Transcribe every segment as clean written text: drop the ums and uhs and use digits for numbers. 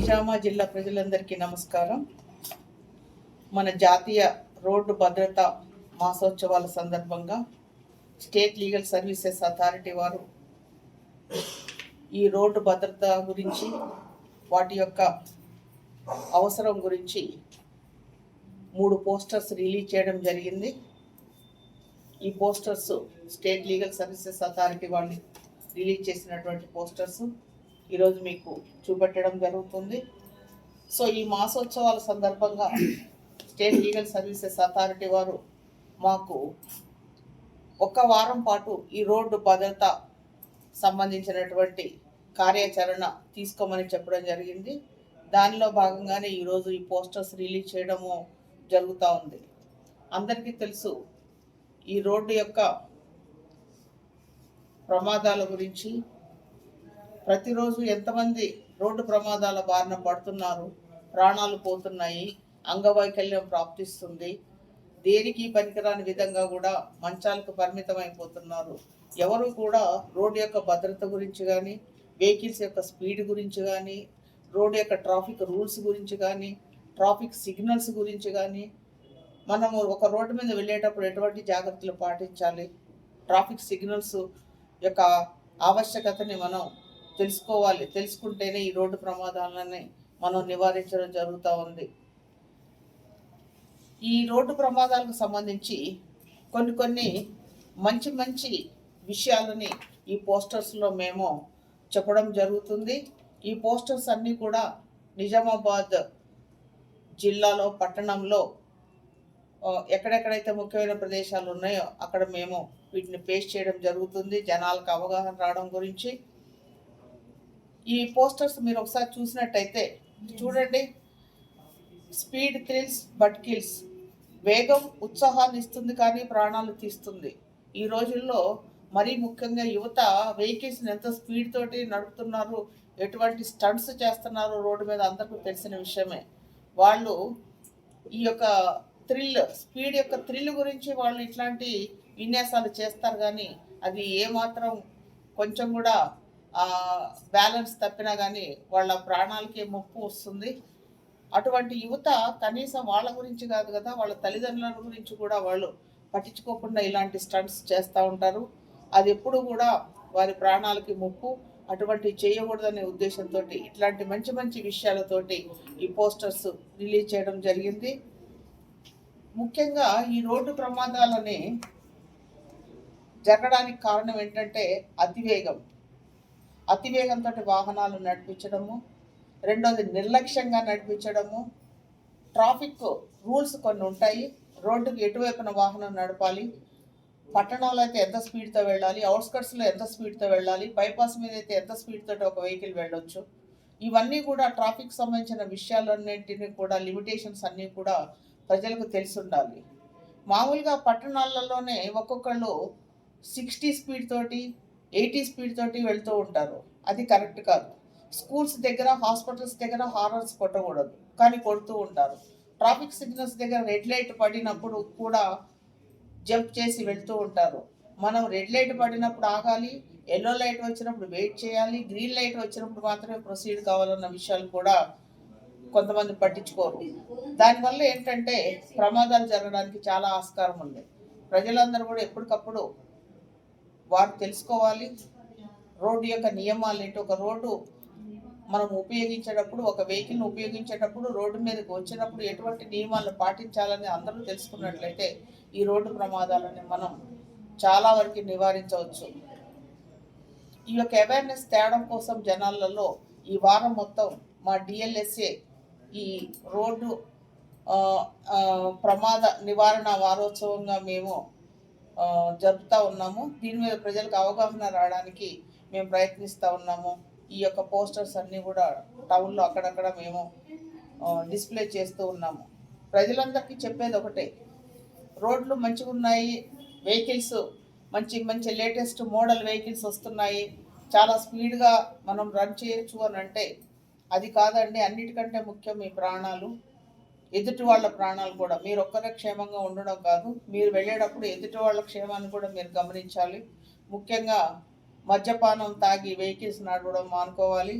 నిజామా జిల్లా ప్రజలందరికీ నమస్కారం. మన జాతీయ రోడ్డు భద్రత మాసోత్సవాల సందర్భంగా స్టేట్ లీగల్ సర్వీసెస్ అథారిటీ వారు ఈ రోడ్డు భద్రత గురించి, వాటి యొక్క అవసరం గురించి 3 పోస్టర్స్ రిలీజ్ చేయడం జరిగింది. ఈ posters state legal services authority వాళ్ళు రిలీజ్ చేసినటువంటి పోస్టర్స్ ఈరోజు మీకు చూపెట్టడం జరుగుతుంది. సో ఈ మాసోత్సవాల సందర్భంగా స్టేట్ లీగల్ సర్వీసెస్ అథారిటీ వారు మాకు 1 వారం పాటు ఈ రోడ్డు భద్రత సంబంధించినటువంటి కార్యాచరణ తీసుకోమని చెప్పడం జరిగింది. దానిలో భాగంగానే ఈరోజు ఈ పోస్టర్స్ రిలీజ్ చేయడము జరుగుతూ ఉంది. అందరికీ తెలుసు, ఈ రోడ్డు యొక్క ప్రమాదాల గురించి, ప్రతిరోజు ఎంతమంది రోడ్డు ప్రమాదాల బారిన పడుతున్నారు, ప్రాణాలు పోతున్నాయి, అంగవైకల్యం ప్రాప్తిస్తుంది, దేనికి పనికిరాని విధంగా కూడా మంచాలకు పరిమితం అయిపోతున్నారు. ఎవరు కూడా రోడ్డు యొక్క భద్రత గురించి కానీ, వెహికల్స్ యొక్క స్పీడ్ గురించి కానీ, రోడ్డు యొక్క ట్రాఫిక్ రూల్స్ గురించి కానీ, ట్రాఫిక్ సిగ్నల్స్ గురించి కానీ, మనము ఒక రోడ్డు మీద వెళ్ళేటప్పుడు ఎటువంటి జాగ్రత్తలు పాటించాలి, ట్రాఫిక్ సిగ్నల్స్ యొక్క ఆవశ్యకతని మనం తెలుసుకోవాలి. తెలుసుకుంటేనే ఈ రోడ్డు ప్రమాదాలని మనం నివారించడం జరుగుతూ ఉంది. ఈ రోడ్డు ప్రమాదాలకు సంబంధించి కొన్ని మంచి విషయాలని ఈ పోస్టర్స్లో మేము చెప్పడం జరుగుతుంది. ఈ పోస్టర్స్ అన్నీ కూడా నిజామాబాద్ జిల్లాలో, పట్టణంలో ఎక్కడెక్కడైతే ముఖ్యమైన ప్రదేశాలు ఉన్నాయో అక్కడ మేము వీటిని పేస్ట్ చేయడం జరుగుతుంది, జనాలకు అవగాహన రావడం గురించి. ఈ పోస్టర్స్ మీరు ఒకసారి చూసినట్టయితే చూడండి. Speed thrills but kills. వేగం ఉత్సాహాన్ని ఇస్తుంది కానీ ప్రాణాలు తీస్తుంది. ఈ రోజుల్లో మరీ ముఖ్యంగా యువత వెహికల్స్ని ఎంత స్పీడ్ తోటి నడుపుతున్నారు, ఎటువంటి స్టంట్స్ చేస్తున్నారు రోడ్డు మీద అందరికీ తెలిసిన విషయమే. వాళ్ళు ఈ యొక్క స్పీడ్ యొక్క థ్రిల్ గురించి వాళ్ళు ఇట్లాంటి విన్యాసాలు చేస్తారు, కానీ అది ఏమాత్రం కొంచెం కూడా బ్యాలెన్స్ తప్పినా కానీ వాళ్ళ ప్రాణాలకి ముప్పు వస్తుంది. అటువంటి యువత కనీసం వాళ్ళ గురించి కాదు కదా, వాళ్ళ తల్లిదండ్రుల గురించి కూడా వాళ్ళు పట్టించుకోకుండా ఇలాంటి స్టంట్స్ చేస్తూ ఉంటారు. అది ఎప్పుడు కూడా వారి ప్రాణాలకి ముప్పు. అటువంటి చేయకూడదనే ఉద్దేశంతో ఇట్లాంటి మంచి విషయాలతోటి ఈ పోస్టర్స్ రిలీజ్ చేయడం జరిగింది. ముఖ్యంగా ఈ రోడ్డు ప్రమాదాలని జరగడానికి కారణం ఏంటంటే అతివేగంతో వాహనాలు నడిపించడము, రెండోది నిర్లక్ష్యంగా నడిపించడము. ట్రాఫిక్ రూల్స్ కొన్ని ఉంటాయి, రోడ్డుకి ఎటువైపున వాహనం నడపాలి, పట్టణంలో అయితే ఎంత స్పీడ్తో వెళ్ళాలి, అవుట్స్కట్స్లో ఎంత స్పీడ్తో వెళ్ళాలి, బైపాస్ మీద అయితే ఎంత స్పీడ్తో ఒక వెహికల్ వెళ్ళొచ్చు. ఇవన్నీ కూడా ట్రాఫిక్ సంబంధించిన విషయాలన్నింటినీ కూడా, లిమిటేషన్స్ అన్నీ కూడా ప్రజలకు తెలిసి ఉండాలి. మామూలుగా పట్టణాలలోనే ఒక్కొక్కళ్ళు 60 స్పీడ్ తోటి, 80 స్పీడ్ తోటి వెళ్తూ ఉంటారు. అది కరెక్ట్ కాదు. స్కూల్స్ దగ్గర, హాస్పిటల్స్ దగ్గర హారన్స్ కొట్టకూడదు, కానీ కొడుతూ ఉంటారు. ట్రాఫిక్ సిగ్నల్స్ దగ్గర రెడ్ లైట్ పడినప్పుడు కూడా జంప్ చేసి వెళ్తూ ఉంటారు. మనం రెడ్ లైట్ పడినప్పుడు ఆగాలి, ఎల్లో లైట్ వచ్చినప్పుడు వెయిట్ చేయాలి, గ్రీన్ లైట్ వచ్చినప్పుడు మాత్రమే ప్రొసీడ్ కావాలన్న విషయాలు కూడా కొంతమంది పట్టించుకోరు. దానివల్ల ఏంటంటే ప్రమాదాలు జరగడానికి చాలా ఆస్కారం ఉంది. ప్రజలందరూ కూడా ఎప్పటికప్పుడు వారు తెలుసుకోవాలి రోడ్డు యొక్క నియమాలు ఏంటి. ఒక రోడ్డు మనం ఉపయోగించేటప్పుడు, ఒక వెహికల్ని ఉపయోగించేటప్పుడు, రోడ్డు మీదకి వచ్చినప్పుడు ఎటువంటి నియమాలను పాటించాలని అందరూ తెలుసుకున్నట్లయితే ఈ రోడ్డు ప్రమాదాలని మనం చాలా వరకు నివారించవచ్చు. ఈ యొక్క అవేర్నెస్ తేవడం కోసం జనాలలో ఈ వారం మొత్తం మా డిఎల్ఎస్ఏ ఈ రోడ్డు ప్రమాద నివారణ వారోత్సవంగా మేము జరుపుతూ ఉన్నాము. దీని మీద ప్రజలకు అవగాహన రావడానికి మేము ప్రయత్నిస్తూ ఉన్నాము. ఈ యొక్క పోస్టర్స్ అన్నీ కూడా టౌన్లో అక్కడక్కడ మేము డిస్ప్లే చేస్తూ ఉన్నాము. ప్రజలందరికీ చెప్పేది ఒకటే, రోడ్లు మంచిగా ఉన్నాయి, వెహికల్స్ మంచి లేటెస్ట్ మోడల్ వెహికల్స్ వస్తున్నాయి, చాలా స్పీడ్గా మనం రన్ చేయొచ్చు అని అంటే అది కాదండి. అన్నిటికంటే ముఖ్యం మీ ప్రాణాలు, ఎదుటి వాళ్ళ ప్రాణాలు కూడా. మీరు ఒక్కరే క్షేమంగా ఉండడం కాదు, మీరు వెళ్ళేటప్పుడు ఎదుటి వాళ్ళ క్షేమాన్ని కూడా మీరు గమనించాలి. ముఖ్యంగా మద్యపానం తాగి వెహికల్స్ నడవడం మానుకోవాలి.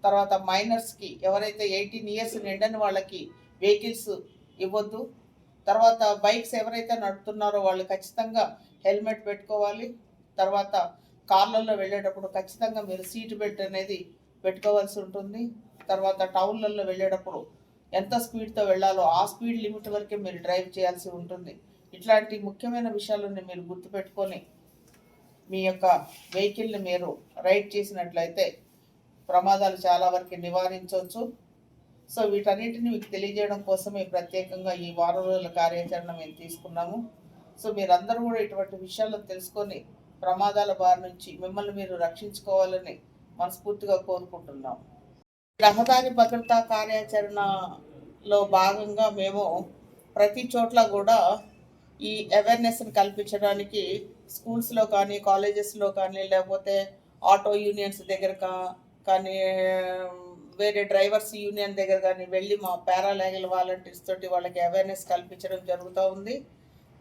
తర్వాత మైనర్స్కి ఎవరైతే 18 ఇయర్స్ నిండని వాళ్ళకి వెహికల్స్ ఇవ్వద్దు. తర్వాత బైక్స్ ఎవరైతే నడుపుతున్నారో వాళ్ళు ఖచ్చితంగా హెల్మెట్ పెట్టుకోవాలి. తర్వాత కార్లలో వెళ్ళేటప్పుడు ఖచ్చితంగా మీరు సీట్ బెల్ట్ అనేది పెట్టుకోవాల్సి ఉంటుంది. తర్వాత టౌన్లలో వెళ్ళేటప్పుడు ఎంత స్పీడ్తో వెళ్ళాలో ఆ స్పీడ్ లిమిట్ వరకే మీరు డ్రైవ్ చేయాల్సి ఉంటుంది. ఇట్లాంటి ముఖ్యమైన విషయాలను మీరు గుర్తుపెట్టుకొని మీ యొక్క వెహికల్ని మీరు రైడ్ చేసినట్లయితే ప్రమాదాలు చాలా వరకు నివారించవచ్చు. సో వీటన్నిటిని మీకు తెలియజేయడం కోసమే ప్రత్యేకంగా ఈ వారం రోజుల కార్యాచరణ మేము తీసుకున్నాము. సో మీరందరూ కూడా ఇటువంటి విషయాలను తెలుసుకొని ప్రమాదాల బారి నుంచి మిమ్మల్ని మీరు రక్షించుకోవాలని మనస్ఫూర్తిగా కోరుకుంటున్నాం. రహదారి భద్రతా కార్యాచరణలో భాగంగా మేము ప్రతి చోట్ల కూడా ఈ అవేర్నెస్ని కల్పించడానికి స్కూల్స్లో కానీ కాలేజెస్లో కానీ లేకపోతే ఆటో యూనియన్స్ దగ్గర కానీ వేరే డ్రైవర్స్ యూనియన్ దగ్గర కానీ వెళ్ళి మా పారాలీగల్ వాలంటీర్స్ తోటి వాళ్ళకి అవేర్నెస్ కల్పించడం జరుగుతూ ఉంది.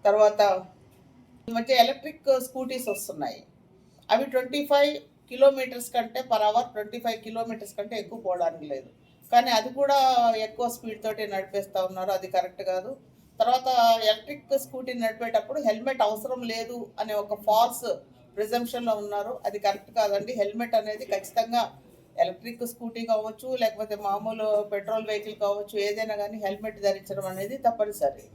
తర్వాత ఈ మధ్య ఎలక్ట్రిక్ స్కూటీస్ వస్తున్నాయి. అవి 25 కిలోమీటర్స్ కంటే పర్ అవర్ 25 కిలోమీటర్స్ కంటే ఎక్కువ పోవడానికి లేదు. కానీ అది కూడా ఎక్కువ స్పీడ్ తోటి నడిపేస్తూ ఉన్నారు. అది కరెక్ట్ కాదు. తర్వాత ఎలక్ట్రిక్ స్కూటీ నడిపేటప్పుడు హెల్మెట్ అవసరం లేదు అనే ఒక ఫాల్స్ ప్రిజంప్షన్లో ఉన్నారు. అది కరెక్ట్ కాదండి. హెల్మెట్ అనేది ఖచ్చితంగా ఎలక్ట్రిక్ స్కూటీ కావచ్చు, లేకపోతే మామూలు పెట్రోల్ వెహికల్ కావచ్చు, ఏదైనా కానీ హెల్మెట్ ధరించడం అనేది తప్పనిసరి.